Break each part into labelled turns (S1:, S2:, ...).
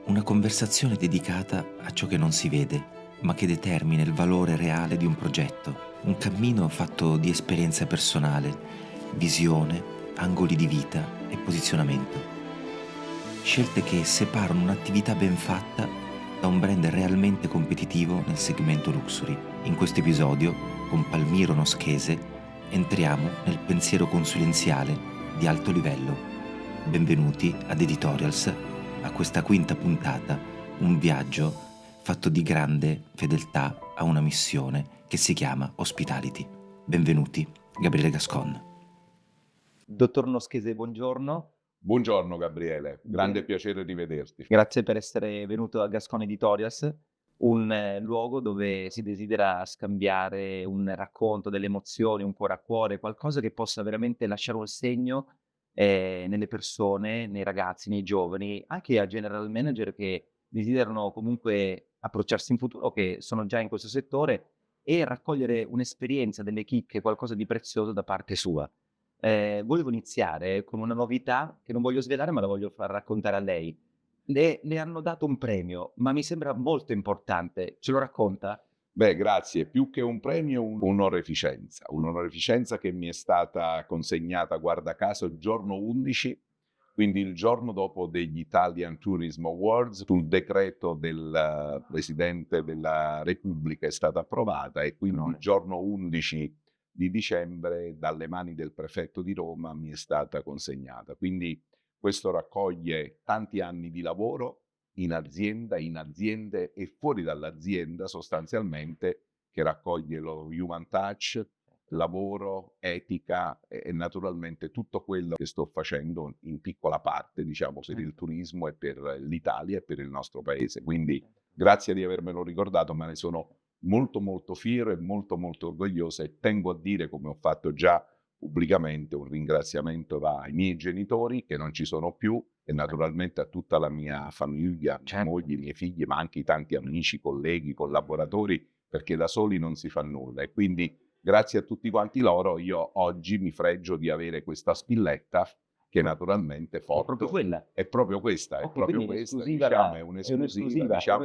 S1: Una conversazione dedicata a ciò che non si vede, ma che determina il valore reale di un progetto. Un cammino fatto di esperienza personale, visione, angoli di vita e posizionamento. Scelte che separano un'attività ben fatta da un brand realmente competitivo nel segmento luxury. In questo episodio, con Palmiro Noschese, entriamo nel pensiero consulenziale di alto livello. Benvenuti ad Editorials, a questa quinta puntata, un viaggio fatto di grande fedeltà a una missione che si chiama Hospitality. Benvenuti, Gabriele Gascon.
S2: Dottor Noschese, buongiorno.
S3: Buongiorno Gabriele, grande
S2: Ben-
S3: piacere di vederti.
S2: Grazie per essere venuto a Gascon Editorials, un luogo dove si desidera scambiare un racconto delle emozioni, un cuore a cuore, qualcosa che possa veramente lasciare un segno nelle persone, nei ragazzi, nei giovani, anche a general manager che desiderano comunque approcciarsi in futuro, che sono già in questo settore, e raccogliere un'esperienza, delle chicche, qualcosa di prezioso da parte sua. Volevo iniziare con una novità che non voglio svelare, ma la voglio far raccontare a lei. Le hanno dato un premio, ma mi sembra molto importante. Ce lo racconta?
S3: Beh, grazie, più che un premio, un'onorificenza che mi è stata consegnata, guarda caso, il giorno 11, quindi il giorno dopo degli Italian Tourism Awards, sul decreto del Presidente della Repubblica è stata approvata e quindi il
S2: Onore.
S3: giorno 11 di dicembre dalle mani del prefetto di Roma mi è stata consegnata. Quindi questo raccoglie tanti anni di lavoro in azienda, in aziende e fuori dall'azienda sostanzialmente, che raccoglie lo human touch, lavoro, etica e naturalmente tutto quello che sto facendo in piccola parte, diciamo, per il turismo e per l'Italia e per il nostro paese. Quindi grazie di avermelo ricordato, ma ne sono molto molto fiero e molto molto orgoglioso e tengo a dire, come ho fatto già pubblicamente, un ringraziamento ai miei genitori che non ci sono più e naturalmente a tutta la mia famiglia, mia
S2: Certo.
S3: moglie, i miei figli, ma anche i tanti amici, colleghi, collaboratori, perché da soli non si fa nulla. E quindi grazie a tutti quanti loro io oggi mi fregio di avere questa spilletta che naturalmente
S2: È proprio
S3: porto.
S2: quella.
S3: È proprio questa, è
S2: Ok,
S3: proprio
S2: quindi
S3: questa,
S2: l'esclusiva
S3: diciamo,
S2: è
S3: è
S2: è
S3: diciamo,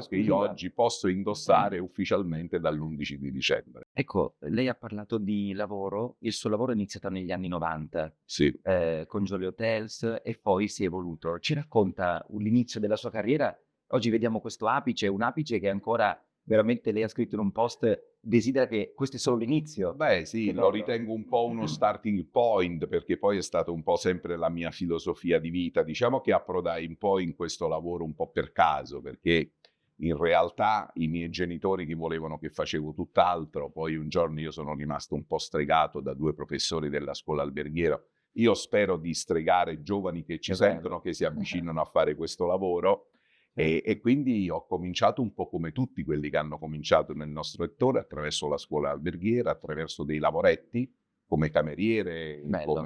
S3: che io
S2: un'esclusiva.
S3: oggi posso indossare ufficialmente dall'11 di dicembre.
S2: Ecco, lei ha parlato di lavoro, il suo lavoro è iniziato negli anni '90,
S3: Sì.
S2: con Jolly Hotels e poi si è evoluto. Ci racconta l'inizio della sua carriera? Oggi vediamo questo apice, un apice che ancora veramente lei ha scritto in un post, desidera che questo è solo l'inizio.
S3: Beh sì,
S2: Che
S3: lo
S2: bello.
S3: ritengo un po' uno starting point, perché poi è stato un po' sempre la mia filosofia di vita. Diciamo che approdai un po' in questo lavoro un po' per caso, perché in realtà i miei genitori che volevano che facevo tutt'altro, poi un giorno io sono rimasto un po' stregato da 2 professori della scuola alberghiera. Io spero di stregare giovani che ci
S2: Che bello.
S3: sentono, che si avvicinano a fare questo lavoro. E quindi ho cominciato un po' come tutti quelli che hanno cominciato nel nostro settore, attraverso la scuola alberghiera, attraverso dei lavoretti come cameriere,
S2: Bello.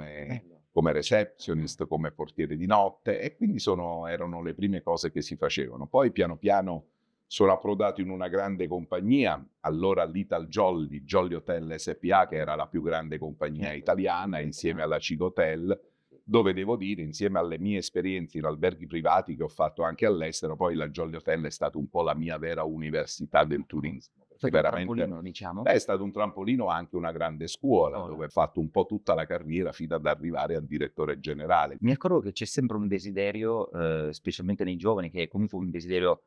S3: come receptionist, come portiere di notte e quindi erano le prime cose che si facevano. Poi piano piano sono approdato in una grande compagnia, allora l'Ital Jolly, Jolly Hotel SPA, che era la più grande compagnia italiana, insieme alla Cigotel, dove devo dire, insieme alle mie esperienze in alberghi privati che ho fatto anche all'estero, poi la Jolly Hotel è stata un po' la mia vera università del turismo.
S2: È
S3: Perché
S2: stato un
S3: veramente,
S2: trampolino, diciamo?
S3: beh, è stato un trampolino, anche una grande scuola,
S2: Scuola.
S3: dove ho fatto un po' tutta la carriera fino ad arrivare a direttore generale.
S2: Mi accorgo che c'è sempre un desiderio, specialmente nei giovani, che è comunque un desiderio,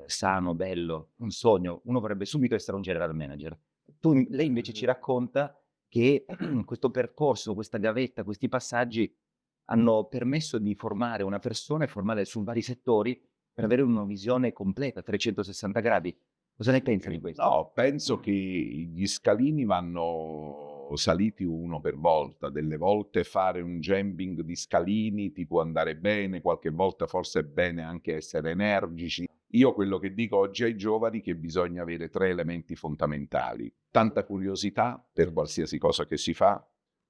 S2: sano, bello, un sogno. Uno vorrebbe subito essere un general manager. Lei invece ci racconta che questo percorso, questa gavetta, questi passaggi hanno permesso di formare una persona e formare su vari settori per avere una visione completa, 360 gradi. Cosa ne pensa di questo?
S3: No, penso che gli scalini vanno saliti uno per volta. Delle volte fare un jumping di scalini ti può andare bene, qualche volta forse è bene anche essere energici. Io quello che dico oggi ai giovani è che bisogna avere 3 elementi fondamentali: tanta curiosità per qualsiasi cosa che si fa,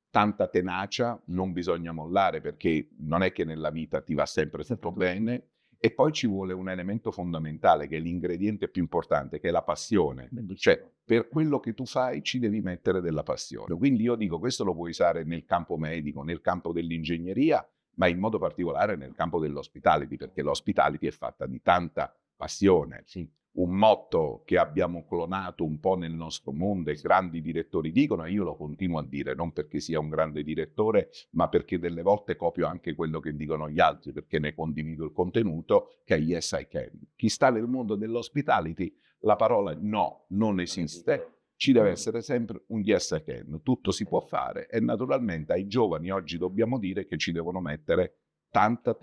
S3: tanta tenacia, non bisogna mollare perché non è che nella vita ti va sempre tutto bene, e poi ci vuole un elemento fondamentale che è l'ingrediente più importante, che è la passione.
S2: Bellissimo.
S3: Cioè, per quello che tu fai ci devi mettere della passione. Quindi io dico, questo lo puoi usare nel campo medico, nel campo dell'ingegneria ma in modo particolare nel campo dell'hospitality, perché l'hospitality è fatta di tanta passione.
S2: Sì.
S3: Un motto che abbiamo clonato un po' nel nostro mondo e grandi direttori dicono, e io lo continuo a dire, non perché sia un grande direttore, ma perché delle volte copio anche quello che dicono gli altri, perché ne condivido il contenuto, che è yes I can. Chi sta nel mondo dell'hospitality, la parola no non esiste, ci deve essere sempre un yes I can, tutto si può fare e naturalmente ai giovani oggi dobbiamo dire che ci devono mettere tanta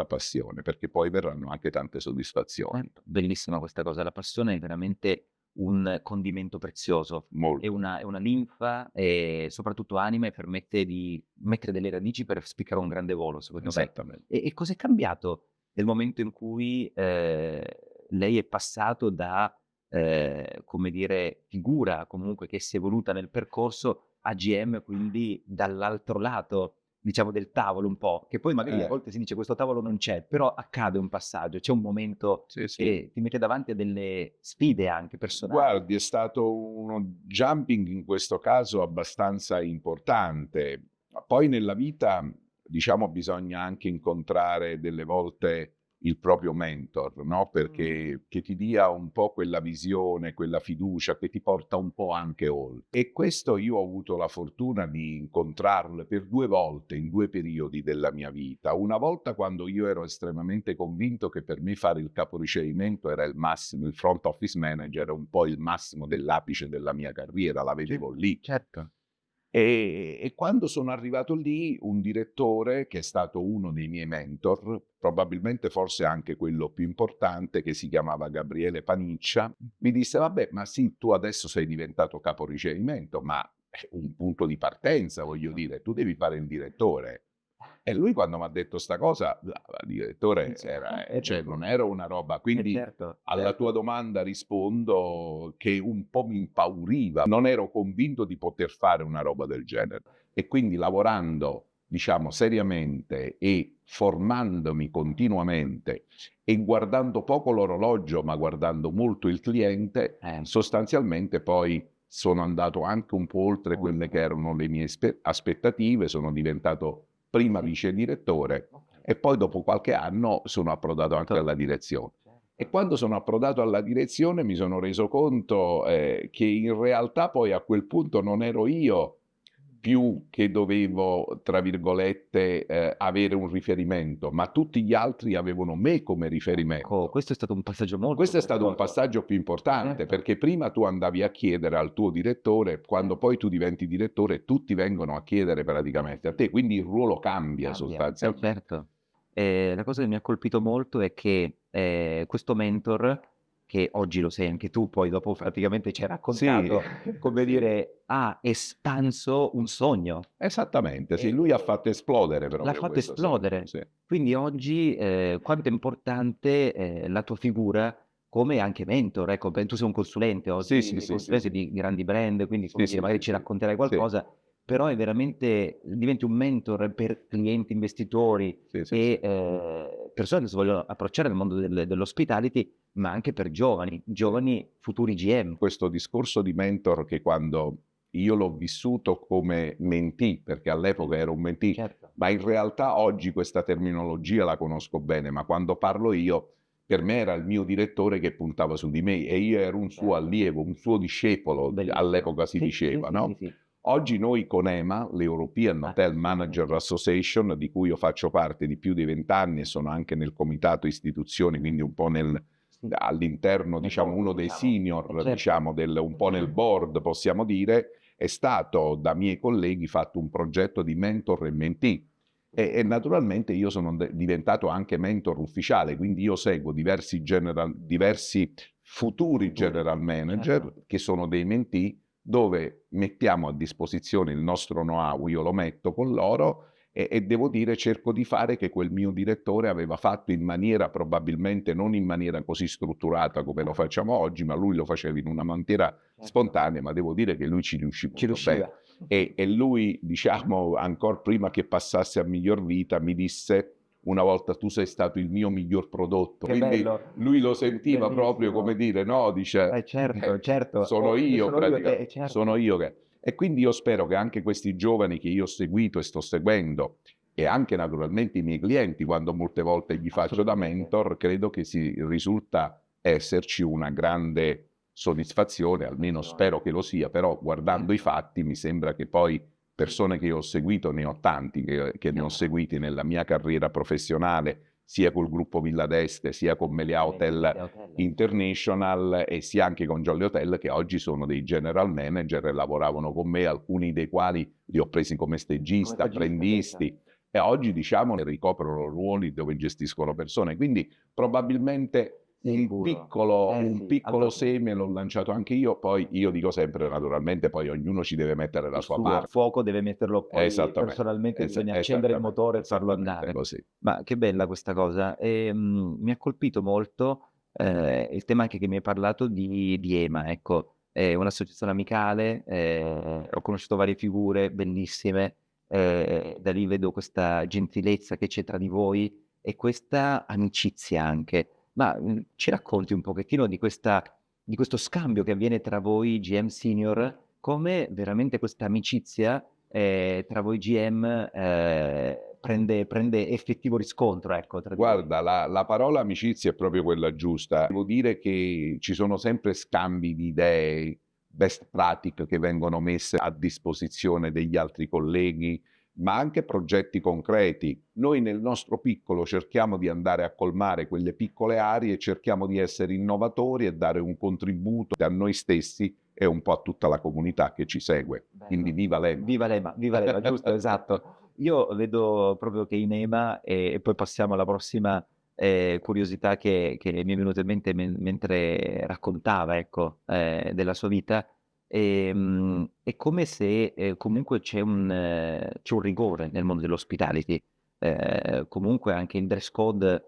S3: passione, perché poi verranno anche tante soddisfazioni.
S2: Bellissima questa cosa, la passione è veramente un condimento prezioso, è
S3: Molto.
S2: una linfa e soprattutto anima e permette di mettere delle radici per spiccare un grande volo, secondo me.
S3: Esattamente.
S2: E cos'è cambiato nel momento in cui lei è passato da, come dire, figura comunque che si è evoluta nel percorso a GM, quindi dall'altro lato, diciamo, del tavolo un po', che poi magari a volte si dice questo tavolo non c'è, però accade un passaggio, c'è un momento
S3: Sì, sì.
S2: che ti mette davanti a delle sfide anche personali.
S3: Guardi, è stato uno jumping in questo caso abbastanza importante. Poi nella vita, diciamo, bisogna anche incontrare delle volte il proprio mentor, no? Perché che ti dia un po' quella visione, quella fiducia che ti porta un po' anche oltre. E questo io ho avuto la fortuna di incontrarlo per 2 volte in 2 periodi della mia vita. Una volta quando io ero estremamente convinto che per me fare il caporicevimento era il massimo, il front office manager era un po' il massimo dell'apice della mia carriera, la vedevo lì.
S2: Certo.
S3: E quando sono arrivato lì, un direttore che è stato uno dei miei mentor, probabilmente forse anche quello più importante, che si chiamava Gabriele Paniccia, mi disse: "Vabbè, ma sì, tu adesso sei diventato capo ricevimento, ma è un punto di partenza, voglio dire, tu devi fare il direttore". E lui quando m'ha detto 'sta cosa, la direttore era cioè non era una roba, quindi
S2: certo,
S3: alla tua domanda rispondo che un po' mi impauriva, non ero convinto di poter fare una roba del genere e quindi lavorando, diciamo, seriamente e formandomi continuamente e guardando poco l'orologio, ma guardando molto il cliente, sostanzialmente poi sono andato anche un po' oltre quelle che erano le mie aspettative, sono diventato prima vice direttore e poi dopo qualche anno sono approdato anche alla direzione. E quando sono approdato alla direzione mi sono reso conto che in realtà poi a quel punto non ero io più che dovevo, tra virgolette, avere un riferimento, ma tutti gli altri avevano me come riferimento.
S2: Questo è stato un passaggio molto
S3: Questo è stato un
S2: prezioso.
S3: passaggio più importante,
S2: Certo.
S3: perché prima tu andavi a chiedere al tuo direttore, quando poi tu diventi direttore tutti vengono a chiedere praticamente a te, quindi il ruolo cambia sostanzialmente.
S2: Certo. La cosa che mi ha colpito molto è che, questo mentor, che oggi lo sei anche tu, poi dopo praticamente ci hai
S3: Sì,
S2: raccontato, come
S3: sì.
S2: dire, ha espanso un sogno.
S3: Esattamente, sì, lui ha fatto esplodere
S2: L'ha
S3: proprio
S2: fatto
S3: questo sogno,
S2: esplodere.
S3: sì.
S2: Quindi oggi, quanto è importante, la tua figura come anche mentor, ecco, tu sei un consulente oggi,
S3: Sì,
S2: sei
S3: sì, sì,
S2: consulente
S3: sì.
S2: di grandi brand, quindi
S3: Sì,
S2: come dire,
S3: sì,
S2: magari
S3: sì,
S2: ci
S3: sì.
S2: racconterai
S3: Sì,
S2: qualcosa, però è veramente diventi un mentor per clienti, investitori
S3: sì, sì, sì.
S2: e, persone che si vogliono approcciare nel mondo dell'hospitality, ma anche per giovani futuri GM.
S3: Questo discorso di mentor che quando io l'ho vissuto come mentee, perché all'epoca ero un mentee,
S2: Certo.
S3: ma in realtà oggi questa terminologia la conosco bene, ma quando parlo io, per me era il mio direttore che puntava su di me e io ero un suo allievo, un suo discepolo,
S2: Bellissimo.
S3: all'epoca si
S2: Sì,
S3: diceva,
S2: sì,
S3: no?
S2: sì.
S3: Oggi noi con EMA, l'European Hotel Manager Association, di cui io faccio parte di più di 20 anni e sono anche nel comitato istituzioni, quindi un po' all'interno, diciamo, uno dei senior, diciamo, un po' nel board, possiamo dire, è stato da miei colleghi fatto un progetto di mentor e mentee. E naturalmente io sono diventato anche mentor ufficiale, quindi io seguo diversi futuri general manager che sono dei mentee, dove mettiamo a disposizione il nostro know-how, io lo metto con loro e devo dire cerco di fare che quel mio direttore aveva fatto in maniera probabilmente non in maniera così strutturata come lo facciamo oggi, ma lui lo faceva in una maniera spontanea, ma devo dire che lui ci riuscì
S2: Ci
S3: molto bene.
S2: riusciva.
S3: E lui, diciamo, ancora prima che passasse a miglior vita, mi disse una volta: tu sei stato il mio miglior prodotto.
S2: Che
S3: Quindi
S2: bello.
S3: lui lo sentiva
S2: Bellissimo.
S3: proprio come dire, no, dice,
S2: Certo.
S3: sono io
S2: Sono io,
S3: praticamente,
S2: certo.
S3: sono io che... E quindi io spero che anche questi giovani che io ho seguito e sto seguendo e anche naturalmente i miei clienti, quando molte volte gli faccio da
S2: Assolutamente.
S3: mentor, credo che risulta esserci una grande soddisfazione, almeno spero che lo sia, però guardando i fatti mi sembra che poi persone che ho seguito, ne ho tanti che ne ho seguiti nella mia carriera professionale, sia col gruppo Villa d'Este, sia con Meliá Hotel International e sia anche con Jolly Hotel, che oggi sono dei general manager e lavoravano con me, alcuni dei quali li ho presi come stagista, apprendisti, e oggi diciamo ricoprono ruoli dove gestiscono persone. Quindi probabilmente un piccolo seme l'ho lanciato anche io, poi io dico sempre naturalmente poi ognuno ci deve mettere la
S2: Il
S3: sua
S2: suo
S3: parte.
S2: fuoco deve metterlo poi
S3: Esattamente,
S2: personalmente, bisogna accendere il motore e farlo andare.
S3: così.
S2: Ma che bella questa cosa. Mi ha colpito molto, il tema anche che mi hai parlato di EMA, ecco. È un'associazione amicale, ho conosciuto varie figure bellissime, da lì vedo questa gentilezza che c'è tra di voi e questa amicizia anche. Ma, ci racconti un pochettino di questo scambio che avviene tra voi GM senior, come veramente questa amicizia, tra voi GM, prende effettivo riscontro, ecco, tra di voi.
S3: Guarda, la parola amicizia è proprio quella giusta. Devo dire che ci sono sempre scambi di idee, best practice che vengono messe a disposizione degli altri colleghi, ma anche progetti concreti. Noi nel nostro piccolo cerchiamo di andare a colmare quelle piccole aree, cerchiamo di essere innovatori e dare un contributo a noi stessi e un po' a tutta la comunità che ci segue. Quindi viva l'EMA.
S2: Viva l'EMA, giusto, esatto. Io vedo proprio che in EMA, e poi passiamo alla prossima curiosità che mi è venuta in mente mentre raccontava, ecco, della sua vita. È come se comunque c'è un rigore nel mondo dell'hospitality. Comunque anche il dress code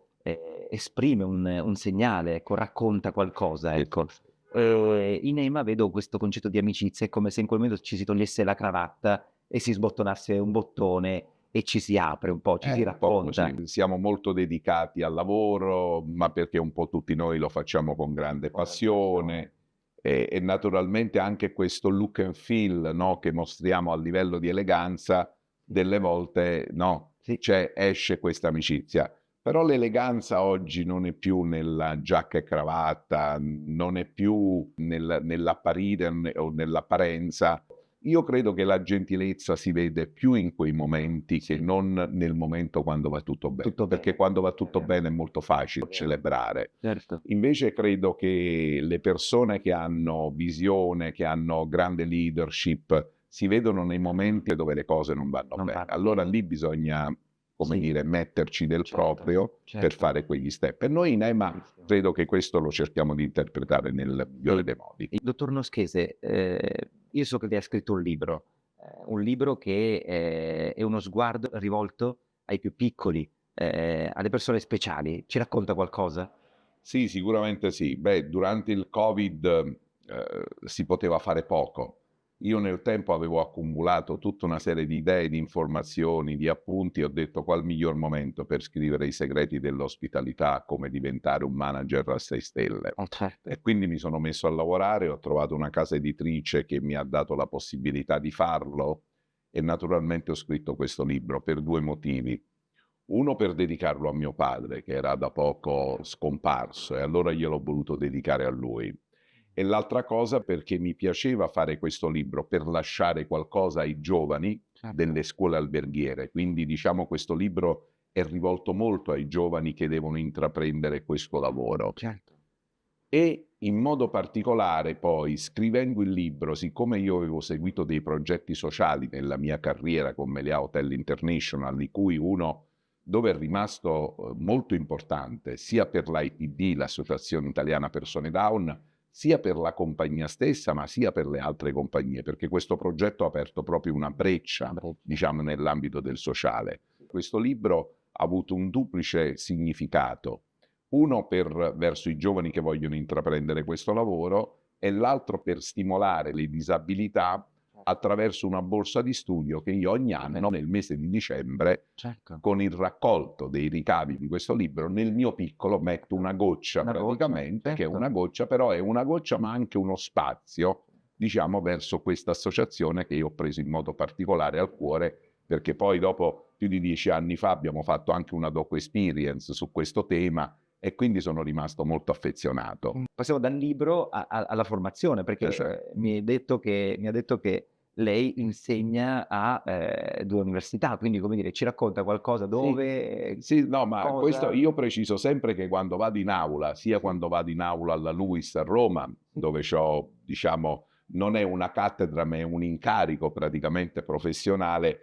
S2: esprime un segnale, ecco, racconta qualcosa, ecco. In EMA vedo questo concetto di amicizia, è come se in quel momento ci si togliesse la cravatta e si sbottonasse un bottone e ci si apre un po', ci si
S3: Un po'
S2: racconta.
S3: così. Siamo molto dedicati al lavoro, ma perché un po' tutti noi lo facciamo con grande passione e naturalmente anche questo look and feel, no, che mostriamo a livello di eleganza, delle volte, no,
S2: Sì.
S3: esce questa amicizia. Però l'eleganza oggi non è più nella giacca e cravatta, non è più nell'apparire o nell'apparenza. Io credo che la gentilezza si vede più in quei momenti che non nel momento quando va tutto bene,
S2: Tutto
S3: perché
S2: bene.
S3: quando va tutto bene è molto facile
S2: Vero.
S3: celebrare.
S2: Certo.
S3: Invece credo che le persone che hanno visione, che hanno grande leadership, si vedono nei momenti dove le cose non vanno
S2: Non
S3: bene.
S2: vanno
S3: Allora
S2: bene.
S3: lì bisogna, come
S2: Sì.
S3: dire, metterci del
S2: Certo,
S3: proprio per
S2: certo.
S3: fare quegli step. E noi in EMA
S2: Bellissimo.
S3: credo che questo lo cerchiamo di interpretare nel migliore
S2: Sì.
S3: dei modi.
S2: Il dottor Noschese, io so che lei ha scritto un libro che è uno sguardo rivolto ai più piccoli, alle persone speciali. Ci racconta qualcosa?
S3: Sì, sicuramente sì. Beh, durante il Covid, si poteva fare poco. Io nel tempo avevo accumulato tutta una serie di idee, di informazioni, di appunti, e ho detto: "Qual miglior momento per scrivere i segreti dell'ospitalità, come diventare un manager a 6 stelle".
S2: Certo.
S3: E quindi mi sono messo a lavorare, ho trovato una casa editrice che mi ha dato la possibilità di farlo e naturalmente ho scritto questo libro per 2 motivi. Uno per dedicarlo a mio padre, che era da poco scomparso, e allora gliel'ho voluto dedicare a lui. E l'altra cosa perché mi piaceva fare questo libro per lasciare qualcosa ai giovani
S2: Certo.
S3: delle scuole alberghiere. Quindi diciamo questo libro è rivolto molto ai giovani che devono intraprendere questo lavoro.
S2: Certo.
S3: E in modo particolare poi, scrivendo il libro, siccome io avevo seguito dei progetti sociali nella mia carriera con Meliá Hotel International, di cui uno dove è rimasto molto importante, sia per l'IPD, l'Associazione Italiana Persone Down, sia per la compagnia stessa, ma sia per le altre compagnie, perché questo progetto ha aperto proprio una breccia, diciamo, nell'ambito del sociale. Questo libro ha avuto un duplice significato. Uno verso i giovani che vogliono intraprendere questo lavoro e l'altro per stimolare le disabilità attraverso una borsa di studio che io ogni anno nel mese di dicembre,
S2: Certo.
S3: con il raccolto dei ricavi di questo libro, nel mio piccolo metto una goccia
S2: Una goccia,
S3: praticamente, che è
S2: certo.
S3: una goccia, però è una goccia ma anche uno spazio, diciamo, verso questa associazione che io ho preso in modo particolare al cuore, perché poi dopo più di 10 anni fa abbiamo fatto anche una docu experience su questo tema e quindi sono rimasto molto affezionato.
S2: Passiamo dal libro alla formazione, perché,
S3: Certo.
S2: mi ha detto che lei insegna a, 2 università, quindi come dire, ci racconta qualcosa
S3: Sì,
S2: dove,
S3: sì, no, ma questo
S2: cosa
S3: io preciso sempre che quando vado in aula, sia
S2: sì,
S3: quando vado in aula alla LUISS a Roma,
S2: sì,
S3: dove c'ho, diciamo, non è una cattedra, ma è un incarico praticamente professionale,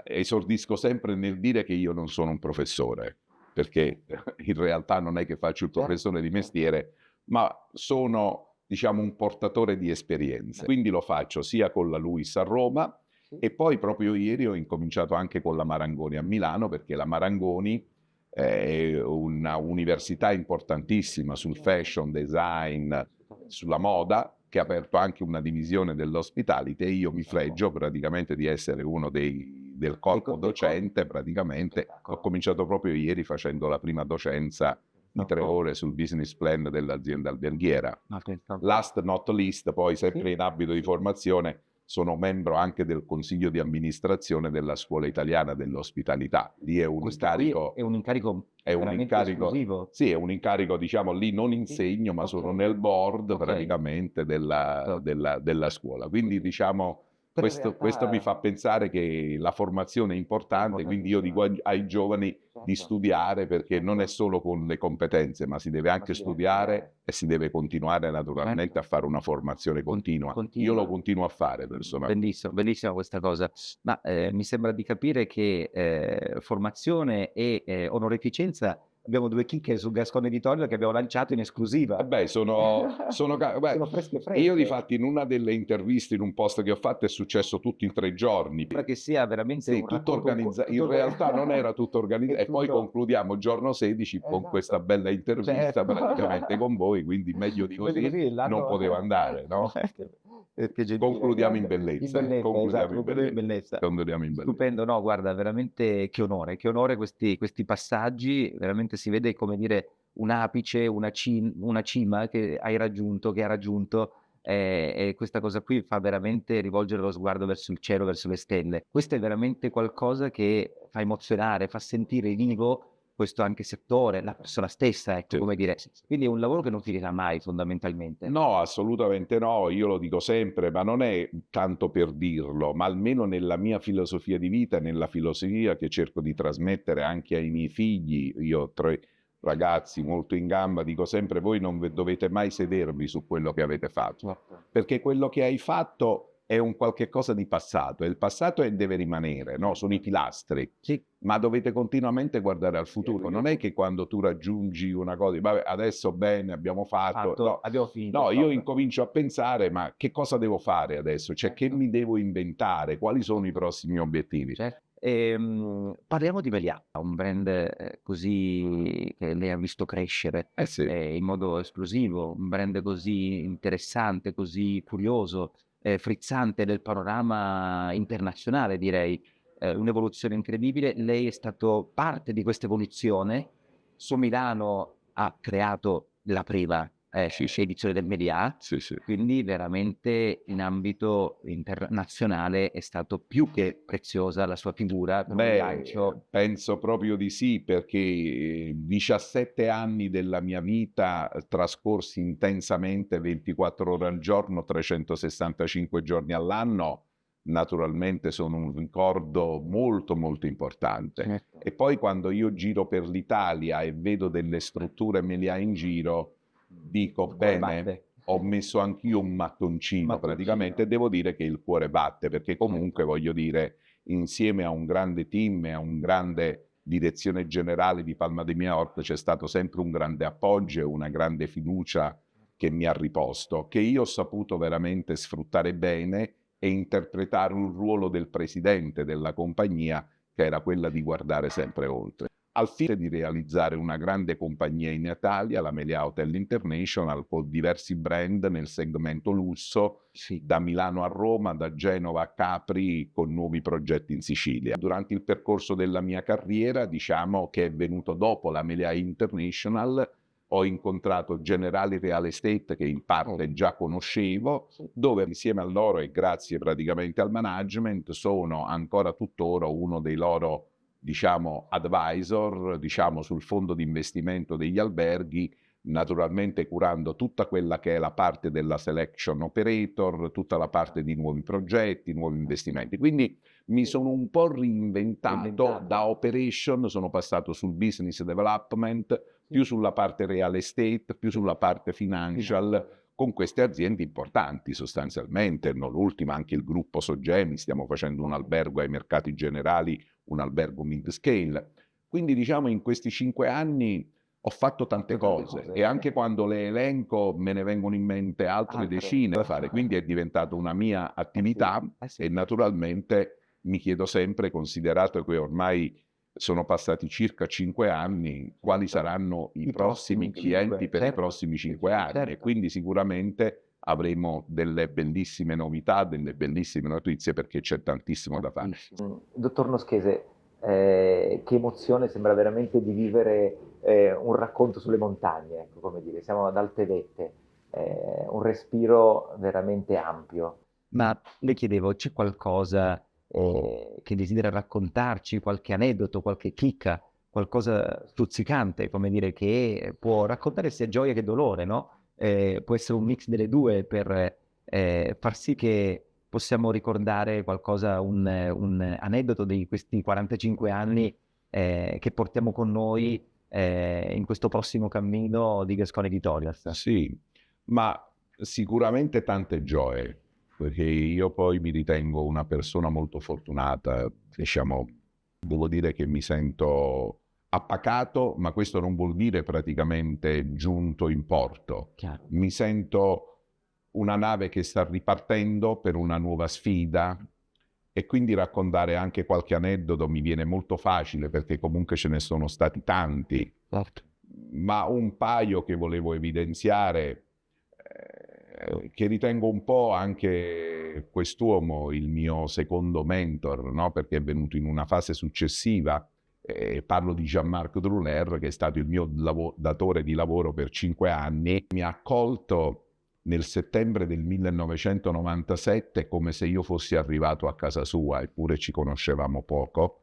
S3: esordisco sempre nel dire che io non sono un professore, perché in realtà non è che faccio il
S2: certo,
S3: professore di
S2: certo,
S3: mestiere, ma sono, diciamo, un portatore di esperienze. Quindi lo faccio sia con la LUISS a Roma,
S2: sì,
S3: e poi proprio ieri ho incominciato anche con la Marangoni a Milano, perché la Marangoni è una università importantissima sul fashion design,
S2: assolutamente.
S3: sulla moda, che ha aperto anche una divisione dell'hospitality, e io mi freggio praticamente di essere uno del corpo docente, praticamente. Ho
S2: Spettacolo.
S3: cominciato proprio ieri facendo la prima docenza di 3 ore sul business plan dell'azienda alberghiera.
S2: No, pensa un po'.
S3: Last not least, poi sempre
S2: Sì,
S3: in ambito di formazione, sono membro anche del consiglio di amministrazione della Scuola Italiana dell'Ospitalità. Lì è un
S2: questo qui è
S3: incarico,
S2: un incarico
S3: è un
S2: veramente
S3: incarico,
S2: esclusivo.
S3: sì, è un incarico, diciamo, lì non
S2: Sì,
S3: insegno, ma sono
S2: okay,
S3: nel board
S2: okay.
S3: praticamente della,
S2: Certo.
S3: della scuola. Quindi, diciamo,
S2: Però in
S3: questo mi
S2: realtà
S3: fa pensare che la formazione è
S2: è
S3: importante, quindi io dico
S2: importantissima.
S3: ai giovani di
S2: Certo,
S3: studiare, perché non è
S2: certo,
S3: solo con le competenze, ma si deve
S2: ma
S3: anche
S2: si deve studiare.
S3: studiare e si deve continuare naturalmente
S2: Certo.
S3: a fare una formazione continua. Io lo
S2: Continua.
S3: continuo a fare personalmente.
S2: Bellissimo, bellissima questa cosa. Ma, mi sembra di capire che, formazione e, onorificenza abbiamo 2 chicche su Gascon Editore che abbiamo lanciato in
S3: Eh
S2: esclusiva.
S3: beh, beh,
S2: Sono fresche,
S3: io
S2: fresche.
S3: difatti in una delle interviste, in un post che ho fatto, è successo tutto in 3 giorni.
S2: Sembra che sia veramente
S3: Sì,
S2: un
S3: tutto
S2: racconto
S3: in
S2: tutto
S3: realtà non era tutto
S2: è
S3: organizzato, e poi
S2: tutto
S3: concludiamo giorno 16 con questa
S2: esatto.
S3: bella intervista
S2: Certo.
S3: praticamente con voi, quindi meglio di
S2: Vedi
S3: così
S2: così
S3: non
S2: l'hanno
S3: poteva andare, no?
S2: che gentile,
S3: Concludiamo in
S2: grande. In
S3: bellezza,
S2: bellezza, esatto,
S3: concludiamo in
S2: concludiamo in
S3: bellezza,
S2: bellezza.
S3: concludiamo in bellezza.
S2: Stupendo, no guarda veramente che onore questi passaggi, veramente si vede, come dire, un apice, una cima che hai raggiunto, che ha raggiunto, e questa cosa qui fa veramente rivolgere lo sguardo verso il cielo, verso le stelle. Questo è veramente qualcosa che fa emozionare, fa sentire vivo questo anche settore, la persona stessa, ecco,
S3: Sì.
S2: come dire. Quindi è un lavoro che non finirà mai fondamentalmente.
S3: No, assolutamente no, io lo dico sempre, ma non è tanto per dirlo, ma almeno nella mia filosofia di vita, nella filosofia che cerco di trasmettere anche ai miei figli. Io ho 3 ragazzi molto in gamba, dico sempre: voi non dovete mai sedervi su quello che avete fatto,
S2: Certo.
S3: perché quello che hai fatto è un qualche cosa di passato, e il passato deve rimanere, no? Sono i pilastri,
S2: Sì,
S3: ma dovete continuamente guardare al futuro. Non è che quando tu raggiungi una cosa, vabbè, adesso bene, abbiamo fatto, no.
S2: abbiamo finito,
S3: No, io
S2: stop.
S3: incomincio a pensare: ma che cosa devo fare adesso? Cioè, che
S2: Certo.
S3: mi devo inventare? Quali sono i prossimi obiettivi?
S2: Parliamo di Meliá, un brand, così che lei ha visto crescere,
S3: Eh sì,
S2: in modo esplosivo, un brand così interessante, così curioso, frizzante nel panorama internazionale direi, un'evoluzione incredibile. Lei è stato parte di questa evoluzione. Su Milano ha creato la prima,
S3: sì,
S2: edizione del Meliá.
S3: sì, sì.
S2: Quindi veramente in ambito internazionale è stato più che preziosa la sua figura per un
S3: Beh,
S2: rilancio.
S3: penso proprio di sì, perché 17 anni della mia vita trascorsi intensamente 24 ore al giorno, 365 giorni all'anno, naturalmente sono un ricordo molto molto importante.
S2: Certo.
S3: E poi quando io giro per l'Italia e vedo delle strutture Meliá in giro, dico:
S2: Il cuore
S3: bene,
S2: batte.
S3: ho messo anch'io un mattoncino praticamente, e
S2: Mattoncino.
S3: devo dire che il cuore batte, perché comunque,
S2: Certo.
S3: voglio dire, insieme a un grande team e a un grande direzione generale di Palma de Mallorca c'è stato sempre un grande appoggio e una grande fiducia che mi ha riposto, che io ho saputo veramente sfruttare bene e interpretare un ruolo del presidente della compagnia, che era quella di guardare sempre oltre, al fine di realizzare una grande compagnia in Italia, la Meliá Hotel International, con diversi brand nel segmento lusso,
S2: Sì.
S3: da Milano a Roma, da Genova a Capri, con nuovi progetti in Sicilia. Durante il percorso della mia carriera, diciamo che è venuto dopo la Meliá International, ho incontrato Generali Real Estate che in parte già conoscevo, dove insieme a loro e grazie praticamente al management sono ancora tuttora uno dei loro, diciamo, advisor, diciamo, sul fondo di investimento degli alberghi, naturalmente curando tutta quella che è la parte della selection operator, tutta la parte di nuovi progetti, nuovi investimenti. Quindi mi sono un po' reinventato da operation, sono passato sul business development, più sulla parte real estate, più sulla parte financial, con queste aziende importanti sostanzialmente, non l'ultima anche il gruppo Sogemi, stiamo facendo un albergo ai mercati generali, un albergo mid-scale. Quindi diciamo in questi 5 anni ho fatto tante cose e anche quando le elenco me ne vengono in mente altre decine da fare, quindi è diventata una mia attività e naturalmente mi chiedo sempre, considerato che ormai sono passati circa 5 anni, quali saranno i prossimi clienti per i prossimi 5 anni e quindi sicuramente avremo delle bellissime novità, delle bellissime notizie perché c'è tantissimo da fare.
S2: Dottor Noschese, che emozione, sembra veramente di vivere un racconto sulle montagne, ecco, come dire, siamo ad alte vette, un respiro veramente ampio. Ma le chiedevo, c'è qualcosa che desidera raccontarci, qualche aneddoto, qualche chicca, qualcosa stuzzicante, come dire, che può raccontare sia gioia che dolore, no? Può essere un mix delle due per far sì che possiamo ricordare qualcosa, un aneddoto di questi 45 anni che portiamo con noi in questo prossimo cammino di Gascone Editorials.
S3: Sì, ma sicuramente tante gioie, perché io poi mi ritengo una persona molto fortunata, diciamo, devo dire che mi sento appacato, ma questo non vuol dire praticamente giunto in porto.
S2: Chiaro.
S3: Mi sento una nave che sta ripartendo per una nuova sfida e quindi raccontare anche qualche aneddoto mi viene molto facile perché comunque ce ne sono stati tanti, ma un paio che volevo evidenziare, che ritengo un po' anche quest'uomo il mio secondo mentor, no? Perché è venuto in una fase successiva. Parlo di Jean-Marc Druller, che è stato il mio datore di lavoro per 5 anni, mi ha accolto nel settembre del 1997 come se io fossi arrivato a casa sua, eppure ci conoscevamo poco.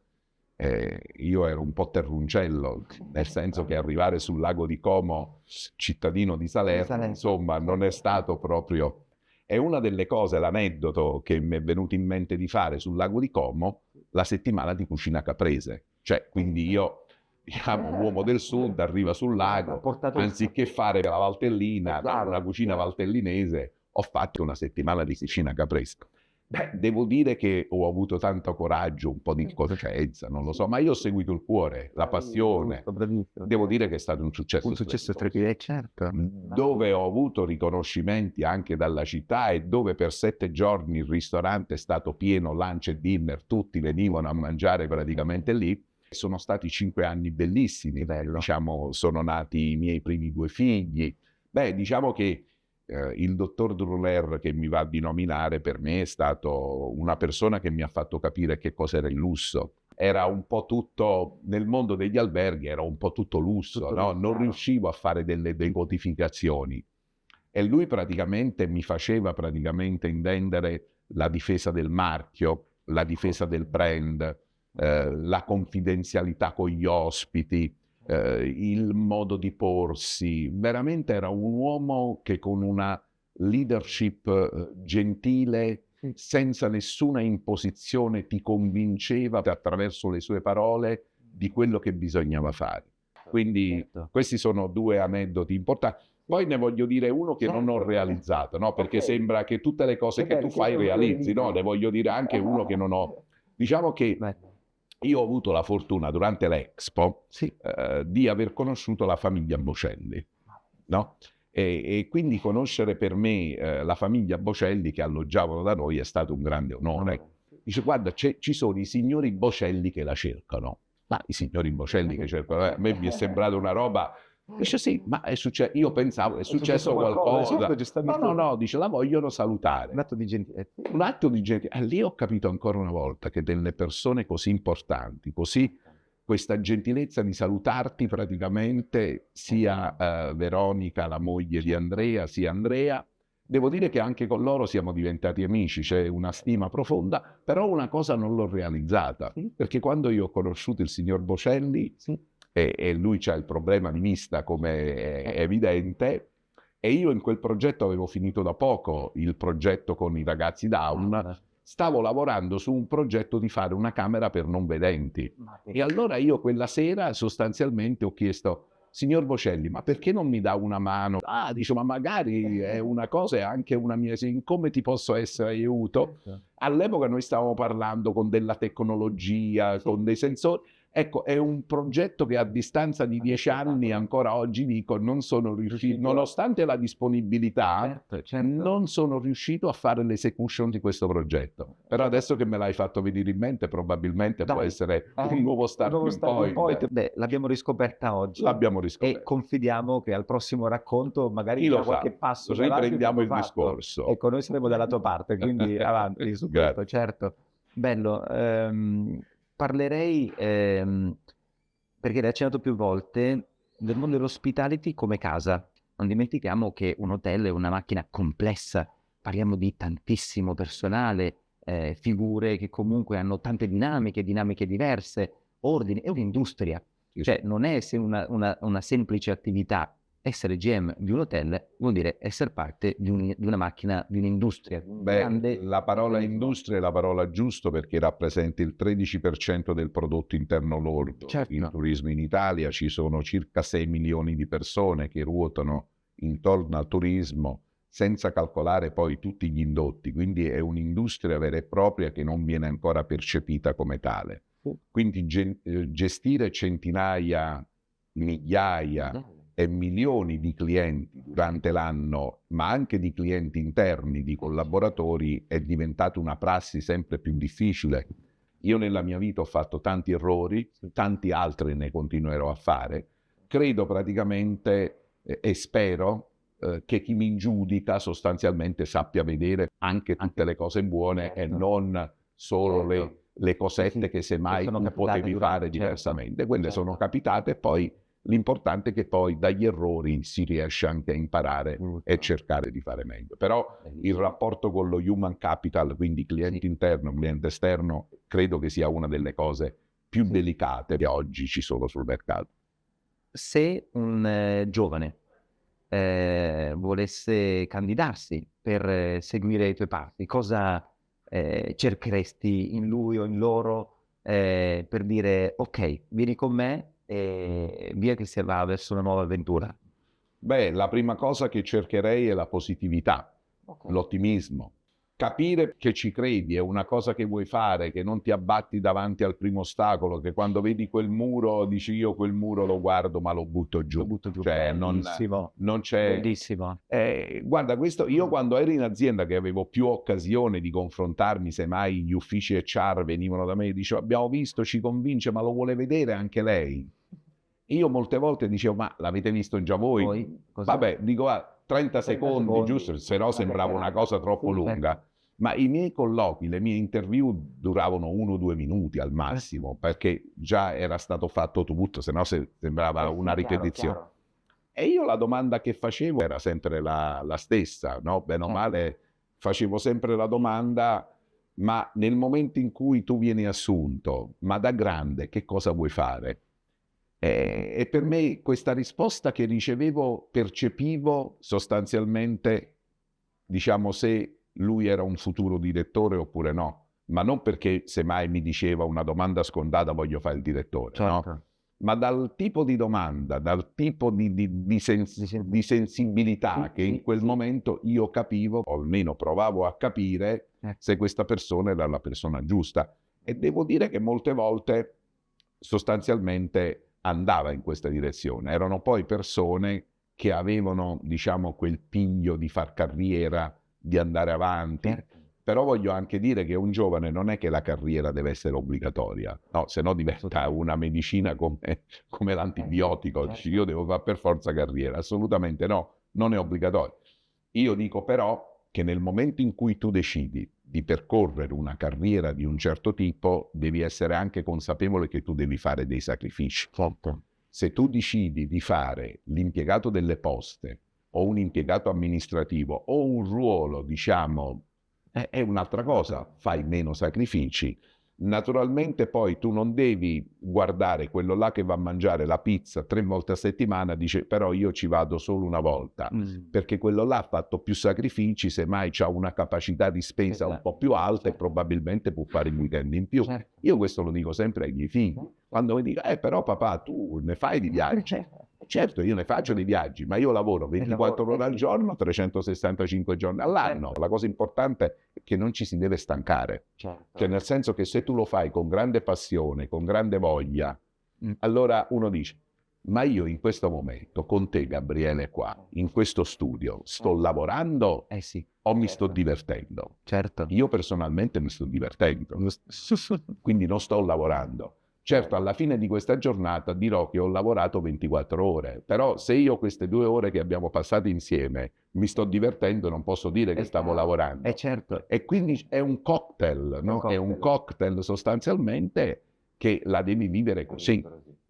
S3: Io ero un po' terruncello, nel senso che arrivare sul lago di Como, cittadino di Salerno, insomma, non è stato proprio... È una delle cose, l'aneddoto che mi è venuto in mente di fare sul lago di Como, la settimana di cucina caprese. Cioè, quindi io, diciamo, uomo del sud, arriva sul lago, anziché fare la valtellina, una cucina valtellinese, ho fatto una settimana di cucina caprese. Beh, devo dire che ho avuto tanto coraggio, un po' di coscienza, non lo so, ma io ho seguito il cuore, la passione. Devo dire che è stato un successo.
S2: Un successo trepidante, certo.
S3: Dove ho avuto riconoscimenti anche dalla città e dove per 7 giorni il ristorante è stato pieno, lunch e dinner, tutti venivano a mangiare praticamente lì. Sono stati 5 anni bellissimi, diciamo, sono nati i miei primi 2 figli. Beh, diciamo che il dottor Druller che mi va di nominare per me è stato una persona che mi ha fatto capire che cos'era il lusso. Era un po' tutto, nel mondo degli alberghi era un po' tutto lusso, no? Non riuscivo a fare delle decodificazioni. E lui praticamente mi faceva intendere la difesa del marchio, la difesa del brand, la confidenzialità con gli ospiti, il modo di porsi. Veramente era un uomo che con una leadership gentile, senza nessuna imposizione, ti convinceva attraverso le sue parole di quello che bisognava fare. Quindi questi sono 2 aneddoti importanti. Poi ne voglio dire uno che non ho realizzato, no? Perché sembra che tutte le cose che tu fai realizzi, no? Ne voglio dire anche uno che non ho. Diciamo che io ho avuto la fortuna durante l'Expo di aver conosciuto la famiglia Bocelli, no? E quindi conoscere per me la famiglia Bocelli che alloggiavano da noi è stato un grande onore. Dice, guarda, ci sono i signori Bocelli che la cercano. Ma i signori Bocelli che cercano, a me mi è sembrata una roba... Dice sì, ma è successo, io pensavo è successo qualcosa. No, dice la vogliono salutare.
S2: Un atto di gentilezza.
S3: Un atto di gentilezza. E lì ho capito ancora una volta che delle persone così importanti, così questa gentilezza di salutarti praticamente sia Veronica, la moglie di Andrea, sia Andrea. Devo dire che anche con loro siamo diventati amici, c'è una stima profonda, però una cosa non l'ho realizzata, perché quando io ho conosciuto il signor Bocelli, e lui c'ha il problema di vista come è evidente, e io in quel progetto avevo finito da poco il progetto con i ragazzi Down, stavo lavorando su un progetto di fare una camera per non vedenti. E allora io quella sera sostanzialmente ho chiesto: signor Bocelli, ma perché non mi dà una mano? Ah, dice, ma magari è una cosa, è anche una mia... Come ti posso essere aiuto? All'epoca noi stavamo parlando con della tecnologia, con dei sensori. Ecco, è un progetto che a distanza di 10 anni, ancora oggi dico, non sono riuscito, nonostante la disponibilità, non sono riuscito a fare l'esecution di questo progetto. Però adesso che me l'hai fatto venire in mente, probabilmente può essere un nuovo starting point.
S2: Beh, l'abbiamo riscoperta oggi.
S3: L'abbiamo riscoperto.
S2: E confidiamo che al prossimo racconto magari
S3: Chi lo
S2: qualche
S3: sa,
S2: passo
S3: riprendiamo il
S2: fatto.
S3: discorso.
S2: Ecco, noi saremo dalla tua parte, quindi avanti su questo,
S3: Grazie.
S2: certo. Bello. Parlerei, perché l'hai accennato più volte, del mondo dell'hospitality come casa. Non dimentichiamo che un hotel è una macchina complessa, parliamo di tantissimo personale, figure che comunque hanno tante dinamiche diverse, ordini, è un'industria. Cioè non è una semplice attività. Essere GM di un hotel vuol dire essere parte di una macchina, di un'industria.
S3: La parola industria è la parola giusta, perché rappresenta il 13% del prodotto interno lordo.
S2: Certo.
S3: In turismo in Italia ci sono circa 6 milioni di persone che ruotano intorno al turismo, senza calcolare poi tutti gli indotti, quindi è un'industria vera e propria che non viene ancora percepita come tale. Quindi gestire centinaia, migliaia e milioni di clienti durante l'anno, ma anche di clienti interni, di collaboratori, è diventata una prassi sempre più difficile. Io nella mia vita ho fatto tanti errori, tanti altri ne continuerò a fare. Credo praticamente e spero che chi mi giudica sostanzialmente sappia vedere anche tutte le cose buone e non solo le cosette che semmai tu potevi fare diversamente. Quelle sono capitate, e poi l'importante è che poi dagli errori si riesce anche a imparare e cercare di fare meglio. Però il rapporto con lo human capital, quindi cliente interno, cliente esterno, credo che sia una delle cose più delicate che oggi ci sono sul mercato.
S2: Se un giovane volesse candidarsi per seguire i tuoi passi, cosa cercheresti in lui o in loro per dire ok, vieni con me e via che si va verso una nuova avventura?
S3: Beh, la prima cosa che cercherei è la positività, l'ottimismo. Capire che ci credi, è una cosa che vuoi fare, che non ti abbatti davanti al primo ostacolo, che quando vedi quel muro dici io quel muro lo guardo ma lo butto giù. Cioè non c'è...
S2: Bellissimo.
S3: Guarda, questo io quando ero in azienda, che avevo più occasione di confrontarmi, semmai gli uffici HR venivano da me e dicevano abbiamo visto, ci convince, ma lo vuole vedere anche lei? Io molte volte dicevo ma l'avete visto già voi? Vabbè, dico 30 secondi, giusto, se no sembrava una cosa troppo lunga. Ma i miei colloqui, le mie interview duravano 1 o 2 minuti al massimo, perché già era stato fatto tutto, se no sembrava una ripetizione. Chiaro. E io la domanda che facevo era sempre la stessa, no? Bene o male facevo sempre la domanda: ma nel momento in cui tu vieni assunto, ma da grande che cosa vuoi fare? E per me questa risposta che ricevevo, percepivo sostanzialmente, diciamo, se lui era un futuro direttore oppure no, ma non perché semmai mi diceva una domanda scontata voglio fare il direttore, no? Ma dal tipo di domanda, dal tipo di sensibilità che in quel momento io capivo, o almeno provavo a capire se questa persona era la persona giusta. E devo dire che molte volte sostanzialmente andava in questa direzione. Erano poi persone che avevano, diciamo, quel piglio di far carriera, di andare avanti. Però voglio anche dire che un giovane non è che la carriera deve essere obbligatoria, no, se no diventa una medicina come l'antibiotico. Io devo fare per forza carriera, assolutamente no, non è obbligatorio. Io dico però che nel momento in cui tu decidi di percorrere una carriera di un certo tipo, devi essere anche consapevole che tu devi fare dei sacrifici. Se tu decidi di fare l'impiegato delle poste o un impiegato amministrativo o un ruolo, diciamo, è un'altra cosa, fai meno sacrifici. Naturalmente poi tu non devi guardare quello là che va a mangiare la pizza 3 volte a settimana, dice però io ci vado solo una volta, perché quello là ha fatto più sacrifici, semmai ha una capacità di spesa un po' più alta e probabilmente può fare il weekend in più. Io questo lo dico sempre ai miei figli, quando mi dicono però papà tu ne fai di viaggi? Certo, io ne faccio dei viaggi, ma io lavoro 24 ore al giorno, 365 giorni all'anno. La cosa importante è che non ci si deve stancare. Cioè, nel senso che se tu lo fai con grande passione, con grande voglia, allora uno dice, ma io in questo momento, con te Gabriele qua, in questo studio, sto lavorando o mi sto divertendo?
S2: Certo.
S3: Io personalmente mi sto divertendo, quindi non sto lavorando. Certo, alla fine di questa giornata dirò che ho lavorato 24 ore, però se io queste 2 ore che abbiamo passato insieme mi sto divertendo, non posso dire che stavo lavorando.
S2: Certo.
S3: E quindi è un cocktail, no? È un cocktail sostanzialmente che la devi vivere così.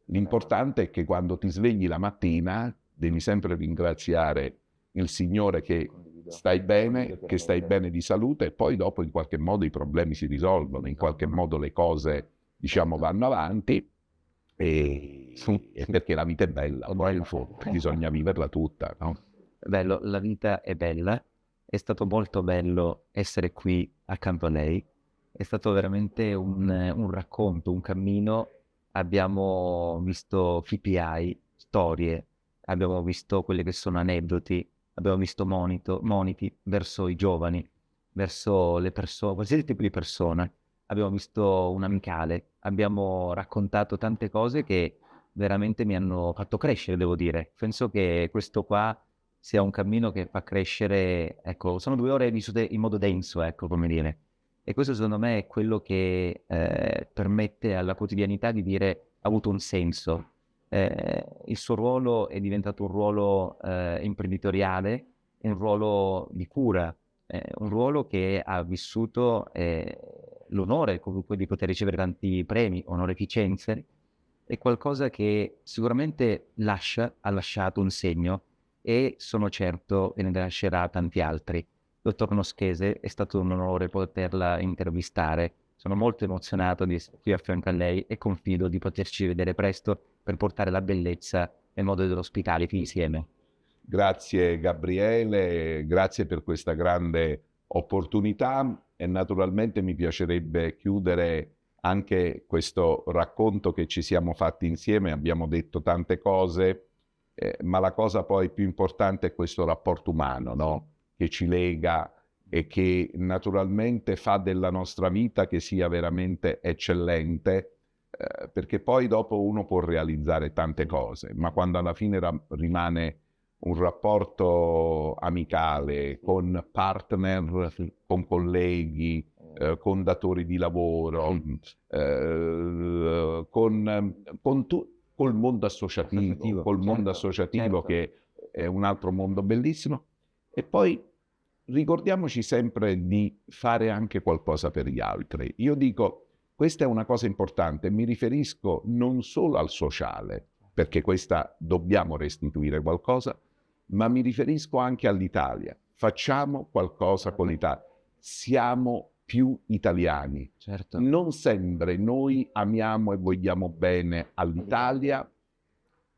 S3: L'importante è che quando ti svegli la mattina devi sempre ringraziare il Signore che stai bene di salute e poi dopo in qualche modo i problemi si risolvono, in qualche modo le cose diciamo vanno avanti e perché la vita è bella, poi in fondo bisogna viverla tutta, no?
S2: Bello, la vita è bella, è stato molto bello essere qui accanto a lei, è stato veramente un racconto, un cammino, abbiamo visto KPI, storie, abbiamo visto quelli che sono aneddoti, abbiamo visto moniti verso i giovani, verso le persone, qualsiasi tipo di persona. Abbiamo visto un amicale, abbiamo raccontato tante cose che veramente mi hanno fatto crescere, devo dire. Penso che questo qua sia un cammino che fa crescere, ecco, sono 2 ore vissute in modo denso, ecco, come dire. E questo secondo me è quello che permette alla quotidianità di dire ha avuto un senso. Il suo ruolo è diventato un ruolo imprenditoriale, un ruolo di cura, un ruolo che ha vissuto l'onore comunque di poter ricevere tanti premi, onorificenze, è qualcosa che sicuramente ha lasciato un segno e sono certo che ne lascerà tanti altri. Dottor Noschese, è stato un onore poterla intervistare, sono molto emozionato di essere qui a fianco a lei e confido di poterci vedere presto per portare la bellezza nel mondo dell'ospitality insieme.
S3: Grazie Gabriele, grazie per questa grande opportunità e naturalmente mi piacerebbe chiudere anche questo racconto che ci siamo fatti insieme, abbiamo detto tante cose, ma la cosa poi più importante è questo rapporto umano, no? Che ci lega e che naturalmente fa della nostra vita che sia veramente eccellente, perché poi dopo uno può realizzare tante cose, ma quando alla fine rimane un rapporto amicale con partner, con colleghi, con datori di lavoro, col mondo associativo,
S2: Certo.
S3: che è un altro mondo bellissimo. E poi ricordiamoci sempre di fare anche qualcosa per gli altri. Io dico, questa è una cosa importante, mi riferisco non solo al sociale, perché questa dobbiamo restituire qualcosa, ma mi riferisco anche all'Italia. Facciamo qualcosa con l'Italia. Siamo più italiani.
S2: Certo.
S3: Non sempre noi amiamo e vogliamo bene all'Italia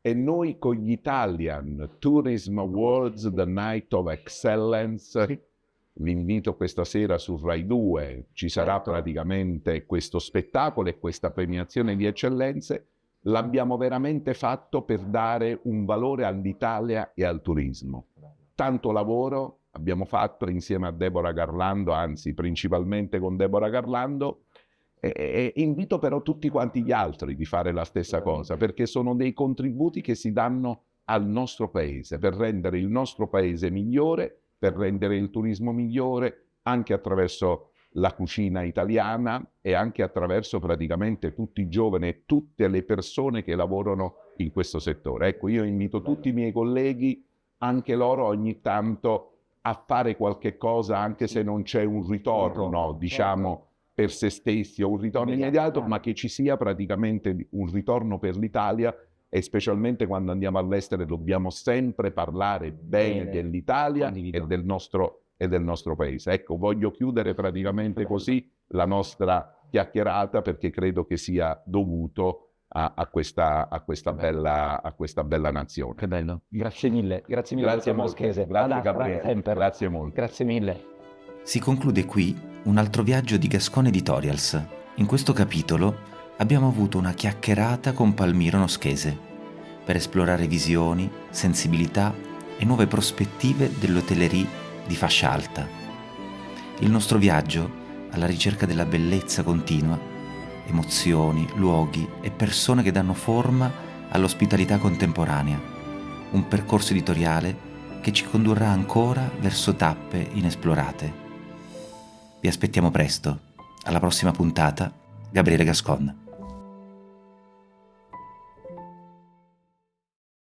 S3: e noi con gli Italian Tourism Awards, The Night of Excellence, vi invito questa sera su Rai 2, ci sarà praticamente questo spettacolo e questa premiazione di eccellenze. L'abbiamo veramente fatto per dare un valore all'Italia e al turismo. Tanto lavoro abbiamo fatto insieme a Deborah Garlando, anzi principalmente con Deborah Garlando, e invito però tutti quanti gli altri di fare la stessa cosa, perché sono dei contributi che si danno al nostro paese, per rendere il nostro paese migliore, per rendere il turismo migliore, anche attraverso la cucina italiana e anche attraverso praticamente tutti i giovani e tutte le persone che lavorano in questo settore. Ecco, io invito tutti i miei colleghi, anche loro ogni tanto a fare qualche cosa anche se non c'è un ritorno, diciamo, per se stessi o un ritorno immediato, ma che ci sia praticamente un ritorno per l'Italia, e specialmente quando andiamo all'estero dobbiamo sempre parlare bene dell'Italia e del nostro paese. Ecco, voglio chiudere praticamente così la nostra chiacchierata, perché credo che sia dovuto a questa bella nazione.
S2: Che bello. Grazie mille. Grazie mille.
S3: Grazie molto.
S2: Moschese.
S3: Grazie
S2: Ad
S3: Gabriele.
S2: sempre.
S3: Grazie molto.
S2: Grazie mille.
S1: Si conclude qui un altro viaggio di Gascone Editorials. In questo capitolo abbiamo avuto una chiacchierata con Palmiro Noschese per esplorare visioni, sensibilità e nuove prospettive dell'hotellerie di fascia alta. Il nostro viaggio alla ricerca della bellezza continua, emozioni, luoghi e persone che danno forma all'ospitalità contemporanea. Un percorso editoriale che ci condurrà ancora verso tappe inesplorate. Vi aspettiamo presto. Alla prossima puntata, Gabriele Gascon.